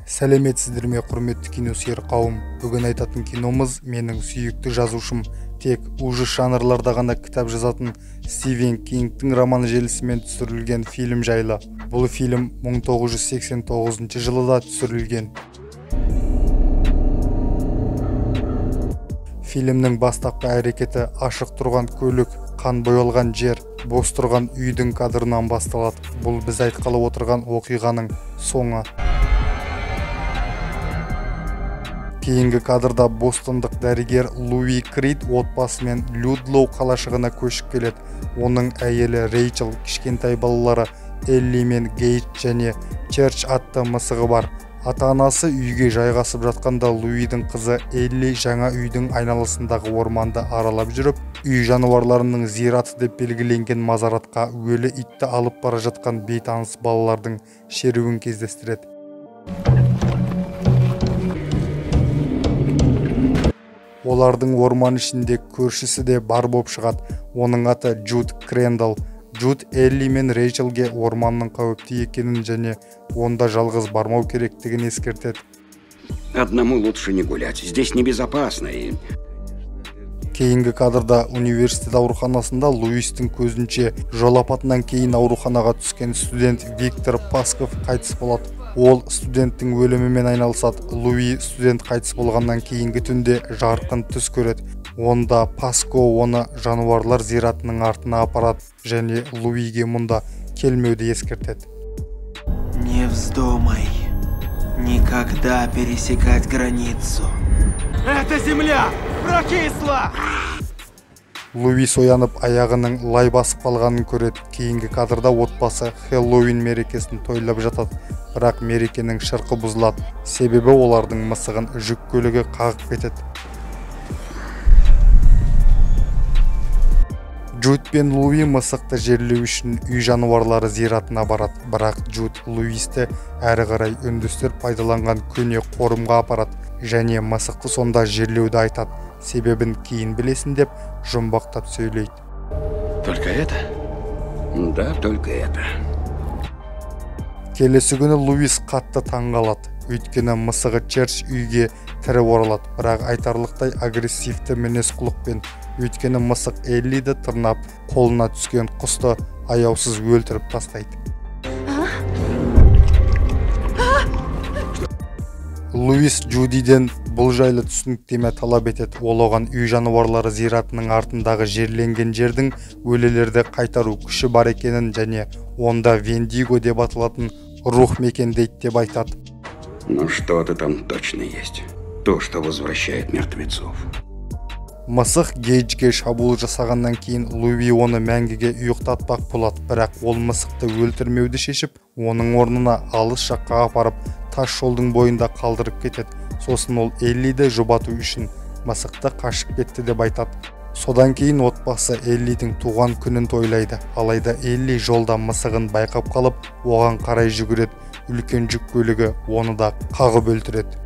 Сәлеметсіздер ме, құрметті киносүйер қауым. Бүгін айтатын киномыз менің сүйікті жазушым, тек ужас жанрларда ғана кітап жазатын Стивен Кингтің роман желісімен түсірілген фильм жайлы. Бұл фильм 1989 жылы да түсірілген. Фильмнің бастапқы әрекеті ашық тұрған көлік, қан боялған жер, бос тұрған үйдің кадрынан басталады. Бұл біз айтқалы отырған оқиғаның соңы. Кейінгі кадрда бостандық дәрігер Луи Крид отбасымен Людлоу қалашығына көшіп келеді. Оның әйелі Рейчел, кішкентай балалары Элли мен Гейдж және Черч атты мысығы бар. Ата-анасы үйге жайғасып жатқанда Луидің қызы Элли жаңа үйдің айналасындағы орманды аралап жүріп, үй жануарларының зираты деп белгіленген мазаратқа өлі итті алып бара жатқан бейтаныс балалардың шеруін кездестіреді. Олардың орман ішінде көршісі де бар боп шығады. Оның аты Джуд Крэндалл. Джуд Элли мен Рейчелге орманның қауіпті екенін және онда жалғыз бармау керектігін ескертеді. Одному лучше не гулять, здесь небезопасно. Кейінгі кадрда университет ауруханасында Луистің көзінше жол апатынан кейін ауруханаға түскен студент Виктор Пасков қайтыс болады. Ол студенттің өлімімен айналысады. Луи студент қайтыс болғаннан кейінгі түнде жарқын түс көреді. Онда Паско оны жануарлар зиратының артына апарады және Луиге мұнда келмеуді ескертеді. Не вздумай никогда пересекать границу. Эта земля прокисла! Луис оянып аяғының лай басып қалғанын көреді. Кейінгі кадрда отбасы Хэллоуин мерекесін тойлап жатады. Бірақ мерекенің шырқы бұзылады. Себебі олардың мысығын жүк көлігі қағып кетеді. Джуд пен Луи мысықты жерлеу үшін үй жануарлары зиратына барады. Бірақ Джуд Луисті әрі қарай үндістер пайдаланған көне қорымға апарады және мысықты сонда жерлеуді айтады. Себебін кейін білесін деп жұмбақтап сөйлейді. Только это? Да, только это. Келесі күні Луис қатты таңғалады. Өйткені мысығы Черч үйге тірі оралады, бірақ айтарлықтай агрессивті мінез құлықпен. Өйткені мысық Эллиді тырнап, қолына түскен құсты аяусыз өлтіріп тастайды. Луис Джудиден бұл жайлы түсініктеме талап етеді. Ол оған үй жануарлары зиратының артындағы жерленген жердің өлелерді қайтару күші бар екенін және онда Вендиго деп аталатын рух мекендейді деп айтады. Ну что-то там точно есть. То, что возвращает мертвецов. Мысық Гейджге шабуыл жасағаннан кейін Луи оны мәңгіге ұйықтатпақ болады, бірақ ол мысықты өлтірмеуді шешіп, оның орнына алыс жаққа апарып, тас жолдың бойында қалдырып кетеді. Сосын ол Эллиді жұбату үшін мысықты қашып кетті деп айтады. Содан кейін отбасы Эллидің туған күнін тойлайды. Алайда Элли жолда мысығын байқап қалып, оған қарай жүгіреді. Үлкен жүк көлігі оны да қағып өлтіреді.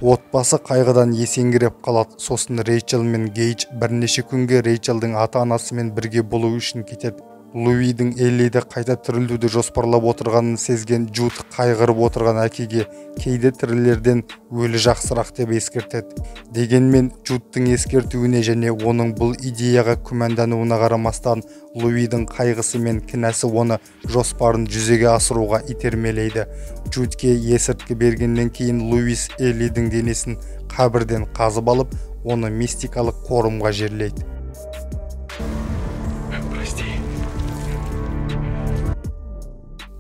Отбасы қайғыдан есеңгіреп қалады. Сосын Рейчел мен Гейдж бірнеше күнге Рейчелдің ата-анасымен бірге болу үшін кетеді. Луидің Эллиді қайта тірілтуді жоспарлап отырғанын сезген Джуд қайғырып отырған әкеге кейде тірілерден өлі жақсырақ деп ескертеді. Дегенмен Джудтың ескертуіне және оның бұл идеяға күмәндануына қарамастан, Луидің қайғысы мен кінәсі оны жоспарын жүзеге асыруға итермелейді. Джудке есірткі бергеннен кейін Луис Эллидің денесін қабірден қазып алып, оны мистикалық қорымға жерлейді.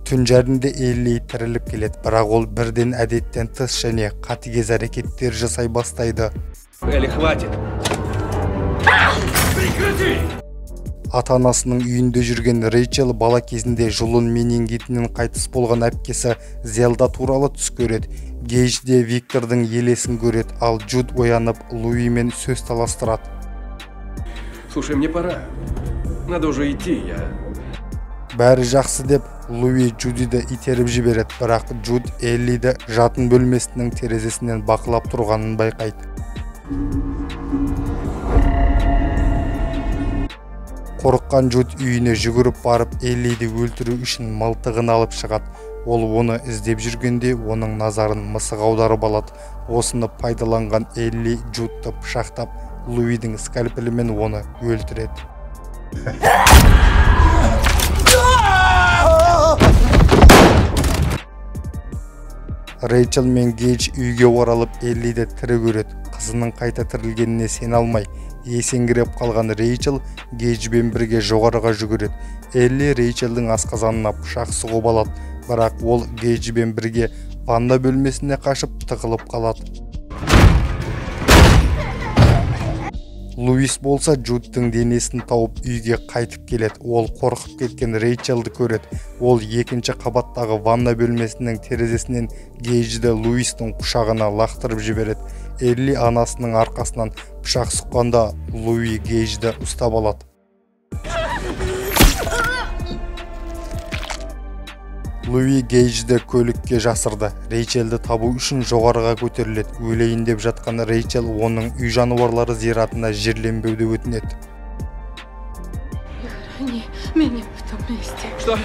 Түн жарымда Элли тіріліп келеді, бірақ ол бірден әдеттен тыс және қатыгез әрекеттер жасай бастайды. Элли, хватит! Прекрати! Ата-анасының үйінде жүрген Рейчел бала кезінде жұлын менингитінен қайтыс болған әпкесі Зелда туралы түс көреді. Гейдж де Виктордың елесін көреді, ал Джуд оянып Луимен сөз таластырады. Слушай, мне пора. Надо уже идти, я... Бәрі жақсы деп Луи Джудиді итеріп жібереді, бірақ Джуд Эллиді жатын бөлмесінің терезесінен бақылап тұрғанын байқайды. Қорыққан Джуд үйіне жүгіріп барып Эллиді өлтіру үшін мылтығын алып шығады. Ол оны іздеп жүргенде оның назарын мысық аударып алады. Осыны пайдаланған Элли Джудты пышақтап, Луидің скальпелімен оны өлтіреді. Рейчел мен Гейдж үйге оралып Эллиді тірі көреді. Қызының қайта тірілгеніне сене алмай, есеңгіреп қалған Рейчел Гейджбен бірге жоғарыға жүгіреді. Элли Рейчелдің асқазанына пышақ сұғып алады, бірақ ол Гейджбен бірге ванна бөлмесіне қашып тығылып қалады. Луис болса Джудтың денесін тауып үйге қайтып келеді. Ол қорқып кеткен Рейчелді көреді. Ол екінші қабаттағы ванна бөлмесінің терезесінен Гейджді Луистің құшағына лақтырып жібереді. Элли анасының арқасынан пышақ сұққанда Луи Гейджді ұстап алады. Луи Гейджді көлікке жасырды. Рейчелді табу үшін жоғарыға көтеріледі. Өлейін деп жатқан Рейчел оның үй жануарлары зиратына жерленбеуді өтінеді. Храни меня в том месте. Что?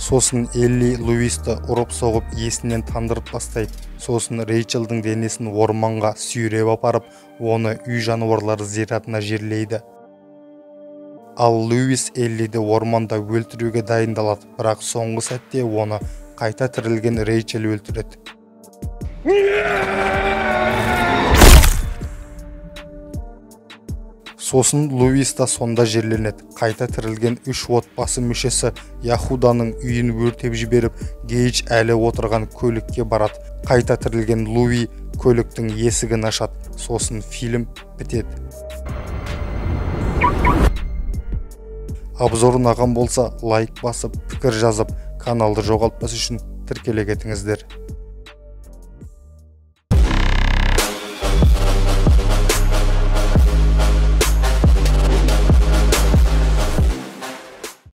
Сосын Элли Луисті ұрып-соғып есінен тандырып тастайды. Сосын Рейчелдің денесін орманға сүйреп апарып, оны үй жануарлары зиратына жерлейді. Ал Луис Эллиді орманда өлтіруге дайындалады, бірақ соңғы сәтте оны қайта тірілген Рейчел өлтіреді. Сосын Луис та сонда жерленеді. Қайта тірілген 3 отбасы мүшесі Яхуданың үйін өртеп жіберіп, Гейдж әлі отырған көлікке барады. Қайта тірілген Луи көліктің есігін ашады. Сосын фильм бітеді. Обзор ұнаған болса, лайк басып, пікір жазып, каналды жоғалтпас үшін тіркеле кетіңіздер.